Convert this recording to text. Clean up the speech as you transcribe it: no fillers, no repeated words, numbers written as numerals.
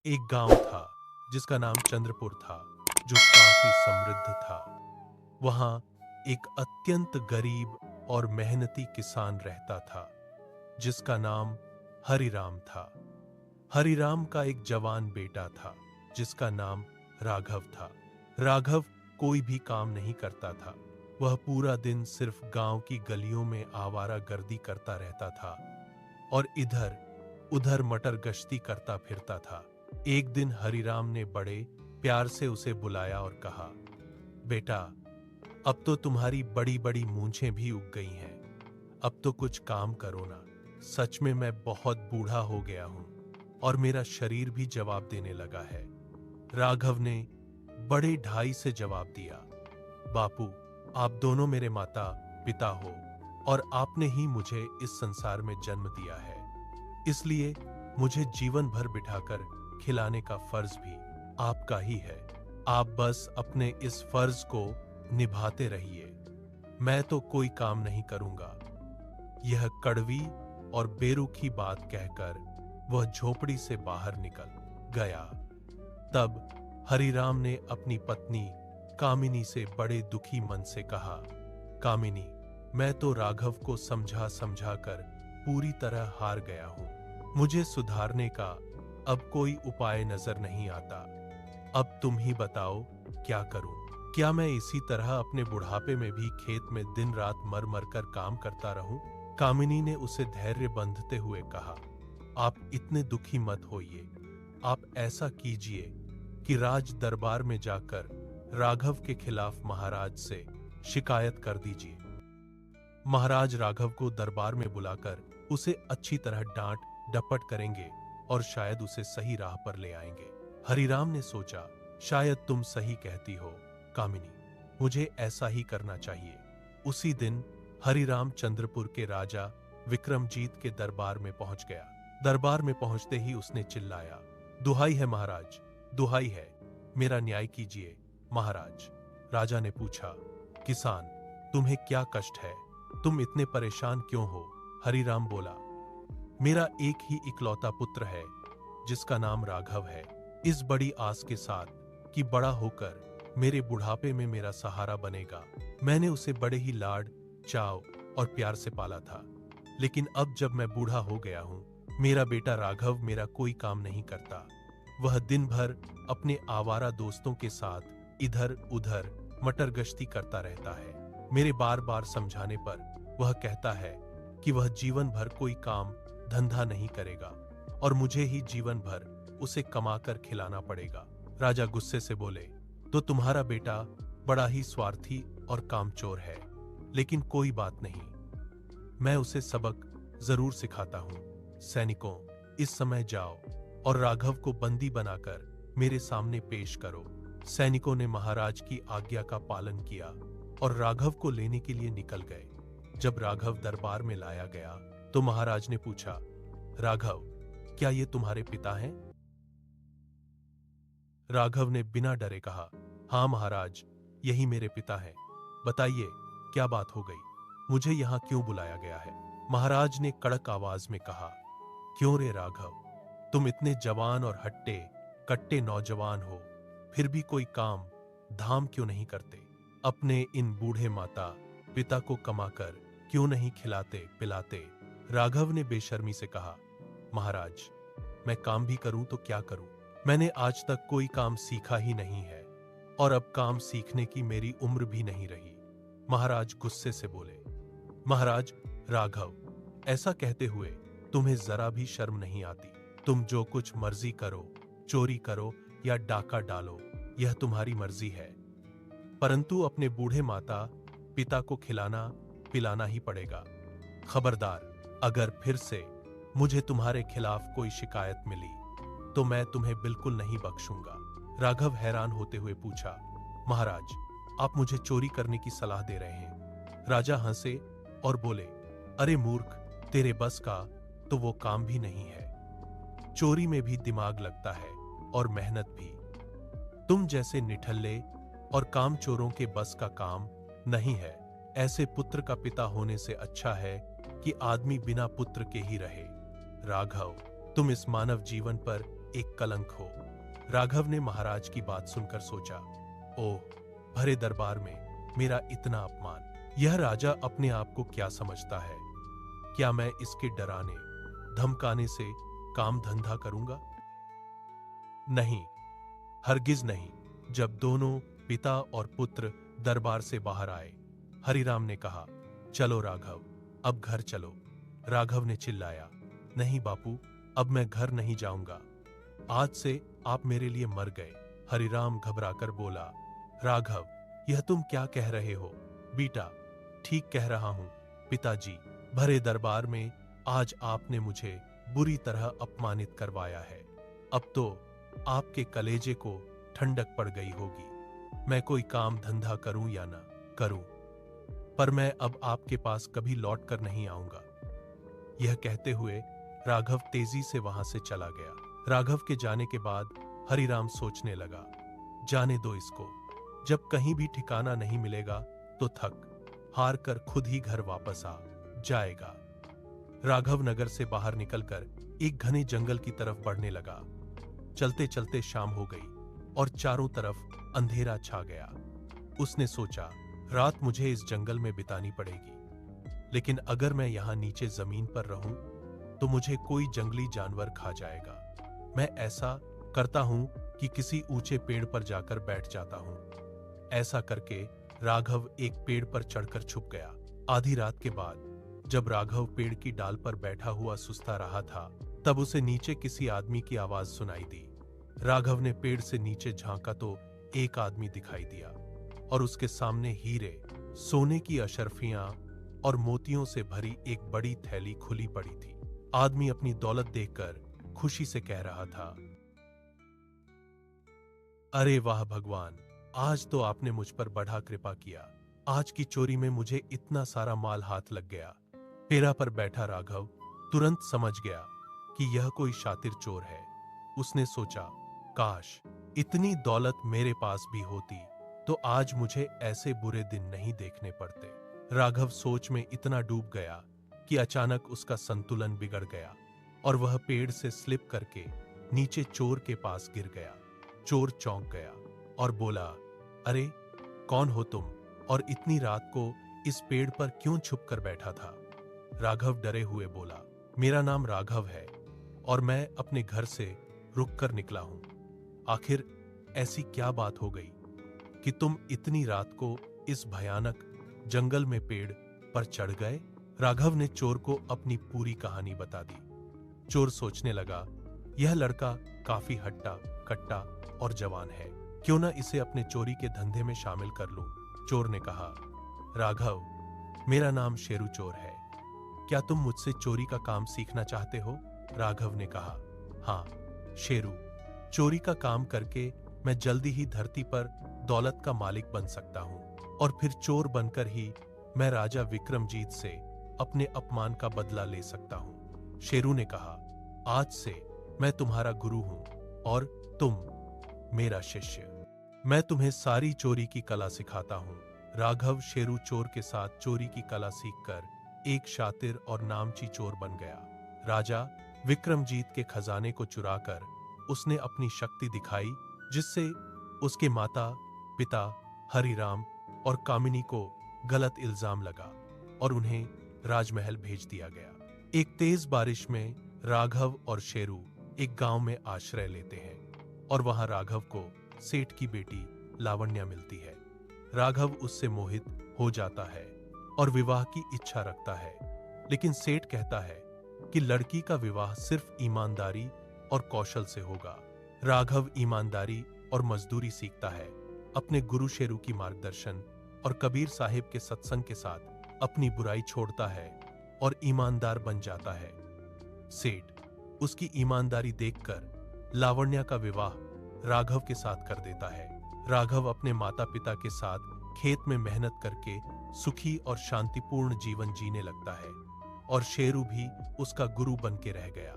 एक गांव था जिसका नाम चंद्रपुर था, जो काफी समृद्ध था। वहां एक अत्यंत गरीब और मेहनती किसान रहता था, जिसका नाम हरिराम था। हरिराम का एक जवान बेटा था, जिसका नाम राघव था। राघव कोई भी काम नहीं करता था। वह पूरा दिन सिर्फ गांव की गलियों में आवारागर्दी करता रहता था और इधर उधर मटर गश्ती करता फिरता था। एक दिन हरिराम ने बड़े प्यार से उसे बुलाया और कहा, बेटा, अब तो तुम्हारी बड़ी बड़ी मूंछें भी उग गई हैं। अब तो कुछ काम करो ना। सच में मैं बहुत बूढ़ा हो गया हूं और मेरा शरीर भी जवाब देने लगा है। राघव ने बड़े ढाई से जवाब दिया, बापू, आप दोनों मेरे माता पिता हो और आपने ही मुझे इस संसार में जन्म दिया है। इसलिए मुझे जीवन भर बिठाकर खिलाने का फर्ज भी आपका ही है। आप बस अपने इस फर्ज को निभाते रहिए। मैं तो कोई काम नहीं करूंगा। यह कड़वी और बेरुखी बात कहकर वह झोपड़ी से बाहर निकल गया। तब हरिराम ने अपनी पत्नी कामिनी से बड़े दुखी मन से कहा, कामिनी, मैं तो राघव को समझा समझा कर पूरी तरह हार गया हूं। मुझे सुधारने का अब कोई उपाय नजर नहीं आता। अब तुम ही बताओ, क्या करूं? क्या मैं इसी तरह अपने बुढ़ापे में भी खेत में दिन रात मर मर कर काम करता रहूं? कामिनी ने उसे धैर्य बंधते हुए कहा, आप इतने दुखी मत होइए। आप ऐसा कीजिए कि राज दरबार में जाकर राघव के खिलाफ महाराज से शिकायत कर दीजिए। महाराज राघव को दरबार में बुलाकर उसे अच्छी तरह डांट डपट करेंगे और शायद उसे सही राह पर ले आएंगे। हरिराम ने सोचा, शायद तुम सही कहती हो कामिनी, मुझे ऐसा ही करना चाहिए। उसी दिन हरिराम चंद्रपुर के राजा विक्रमजीत के दरबार में पहुंच गया। दरबार में पहुंचते ही उसने चिल्लाया, दुहाई है महाराज, दुहाई है, मेरा न्याय कीजिए महाराज। राजा ने पूछा, किसान, तुम्हें क्या कष्ट है? तुम इतने परेशान क्यों हो? हरिराम बोला, मेरा एक ही इकलौता पुत्र है, जिसका नाम राघव है। इस बड़ी आस के साथ कि बड़ा होकर मेरे बुढ़ापे में मेरा सहारा बनेगा, मैंने उसे बड़े ही लाड चाव और प्यार से पाला था। लेकिन अब जब मैं बूढ़ा हो गया हूं, मेरा बेटा राघव मेरा कोई काम नहीं करता। वह दिन भर अपने आवारा दोस्तों के साथ इधर उधर मटर गश्ती करता रहता है। मेरे बार बार समझाने पर वह कहता है कि वह जीवन भर कोई काम धंधा नहीं करेगा और मुझे ही जीवन भर उसे कमाकर खिलाना पड़ेगा। राजा गुस्से से बोले, तो तुम्हारा बेटा बड़ा ही स्वार्थी और कामचोर है, लेकिन कोई बात नहीं, मैं उसे सबक जरूर सिखाता हूं। सैनिकों, इस समय जाओ और राघव को बंदी बनाकर मेरे सामने पेश करो। सैनिकों ने महाराज की आज्ञा का पालन किया और राघव को लेने के लिए निकल गए। जब राघव दरबार में लाया गया तो महाराज ने पूछा, राघव, क्या ये तुम्हारे पिता हैं? राघव ने बिना डरे कहा, हाँ महाराज, यही मेरे पिता हैं। बताइए, क्या बात हो गई? मुझे यहां क्यों बुलाया गया है? महाराज ने कड़क आवाज में कहा, क्यों रे राघव, तुम इतने जवान और हट्टे कट्टे नौजवान हो, फिर भी कोई काम धाम क्यों नहीं करते? अपने इन बूढ़े माता पिता को कमाकर क्यों नहीं खिलाते पिलाते? राघव ने बेशर्मी से कहा, महाराज, मैं काम भी करूं तो क्या करूं? मैंने आज तक कोई काम सीखा ही नहीं है और अब काम सीखने की मेरी उम्र भी नहीं रही। महाराज गुस्से से बोले, महाराज राघव, ऐसा कहते हुए तुम्हें जरा भी शर्म नहीं आती? तुम जो कुछ मर्जी करो, चोरी करो या डाका डालो, यह तुम्हारी मर्जी है, परंतु अपने बूढ़े माता पिता को खिलाना पिलाना ही पड़ेगा। खबरदार, अगर फिर से मुझे तुम्हारे खिलाफ कोई शिकायत मिली तो मैं तुम्हें बिल्कुल नहीं बख्शूंगा। राघव हैरान होते हुए पूछा, महाराज, आप मुझे चोरी करने की सलाह दे रहे हैं? राजा हंसे और बोले, अरे मूर्ख, तेरे बस का तो वो काम भी नहीं है। चोरी में भी दिमाग लगता है और मेहनत भी। तुम जैसे निठल्ले और कामचोरों के बस का काम नहीं है। ऐसे पुत्र का पिता होने से अच्छा है कि आदमी बिना पुत्र के ही रहे। राघव, तुम इस मानव जीवन पर एक कलंक हो। राघव ने महाराज की बात सुनकर सोचा, ओह, भरे दरबार में मेरा इतना अपमान। यह राजा अपने आप को क्या समझता है? क्या मैं इसके डराने धमकाने से काम धंधा करूंगा? नहीं, हरगिज नहीं। जब दोनों पिता और पुत्र दरबार से बाहर आए, हरिराम ने कहा, चलो राघव, अब घर चलो। राघव ने चिल्लाया, नहीं बापू, अब मैं घर नहीं जाऊंगा। आज से आप मेरे लिए मर गए। हरिराम घबराकर बोला, राघव, यह तुम क्या कह रहे हो? बेटा, ठीक कह रहा हूं पिताजी। भरे दरबार में आज आपने मुझे बुरी तरह अपमानित करवाया है। अब तो आपके कलेजे को ठंडक पड़ गई होगी। मैं कोई काम धंधा करूं या ना करूं, पर मैं अब आपके पास कभी लौट कर नहीं आऊंगा। यह कहते हुए राघव तेजी से वहां से चला गया। राघव के जाने के बाद हरिराम सोचने लगा, जाने दो इसको, जब कहीं भी ठिकाना नहीं मिलेगा तो थक हार कर खुद ही घर वापस आ जाएगा। राघव नगर से बाहर निकलकर एक घने जंगल की तरफ बढ़ने लगा। चलते चलते शाम हो गई और चारों तरफ अंधेरा छा गया। उसने सोचा, रात मुझे इस जंगल में बितानी पड़ेगी, लेकिन अगर मैं यहां नीचे जमीन पर रहूं तो मुझे कोई जंगली जानवर खा जाएगा। मैं ऐसा करता हूं कि किसी ऊंचे पेड़ पर जाकर बैठ जाता हूं। ऐसा करके राघव एक पेड़ पर चढ़कर छुप गया। आधी रात के बाद जब राघव पेड़ की डाल पर बैठा हुआ सुस्ता रहा था, तब उसे नीचे किसी आदमी की आवाज सुनाई दी। राघव ने पेड़ से नीचे झांका तो एक आदमी दिखाई दिया और उसके सामने हीरे, सोने की अशर्फियां और मोतियों से भरी एक बड़ी थैली खुली पड़ी थी। आदमी अपनी दौलत देखकर खुशी से कह रहा था, अरे वाह भगवान, आज तो आपने मुझ पर बड़ा कृपा किया। आज की चोरी में मुझे इतना सारा माल हाथ लग गया। पेड़ा पर बैठा राघव तुरंत समझ गया कि यह कोई शातिर चोर है। उसने सोचा, काश इतनी दौलत मेरे पास भी होती तो आज मुझे ऐसे बुरे दिन नहीं देखने पड़ते। राघव सोच में इतना डूब गया कि अचानक उसका संतुलन बिगड़ गया और वह पेड़ से स्लिप करके नीचे चोर के पास गिर गया। चोर चौंक गया और बोला, अरे कौन हो तुम और इतनी रात को इस पेड़ पर क्यों छुप कर बैठा था? राघव डरे हुए बोला, मेरा नाम राघव है और मैं अपने घर से रुक कर निकला हूं। आखिर ऐसी क्या बात हो गई कि तुम इतनी रात को इस भयानक जंगल में पेड़ पर चढ़ गए? राघव ने चोर को अपनी पूरी कहानी बता दी। चोर सोचने लगा, यह लड़का काफी हट्टा कट्टा और जवान है, क्यों ना इसे अपने चोरी के धंधे में शामिल कर लूं। चोर ने कहा, राघव, मेरा नाम शेरू चोर है, क्या तुम मुझसे चोरी का काम सीखना चाहते हो? राघव ने कहा, हाँ शेरू, चोरी का काम करके मैं जल्दी ही धरती पर दौलत का मालिक बन सकता हूं और फिर चोर बनकर ही मैं राजा विक्रमजीत से अपने अपमान का बदला ले सकता हूं। शेरू ने कहा, आज से मैं तुम्हारा गुरु हूं और तुम मेरा शिष्य। मैं तुम्हें सारी चोरी की कला सिखाता हूं। राघव शेरू चोर के साथ चोरी की कला सीखकर एक शातिर और नामची चोर बन गया। राजा विक्रमजीत के खजाने को चुराकर उसने अपनी शक्ति दिखाई, जिससे उसके माता पिता हरिराम और कामिनी को गलत इल्जाम लगा और उन्हें राजमहल भेज दिया गया। एक तेज बारिश में राघव और शेरू एक गांव में आश्रय लेते हैं और वहां राघव को सेठ की बेटी लावण्या मिलती है। राघव उससे मोहित हो जाता है और विवाह की इच्छा रखता है, लेकिन सेठ कहता है कि लड़की का विवाह सिर्फ ईमानदारी और कौशल से होगा। राघव ईमानदारी और मजदूरी सीखता है, अपने गुरु शेरू की मार्गदर्शन और कबीर साहिब के सत्संग के साथ अपनी बुराई छोड़ता है और ईमानदार बन जाता है। सेठ उसकी ईमानदारी देखकर लावण्या का विवाह राघव के साथ कर देता है। राघव अपने माता पिता के साथ खेत में मेहनत करके सुखी और शांतिपूर्ण जीवन जीने लगता है और शेरू भी उसका गुरु बन के रह गया।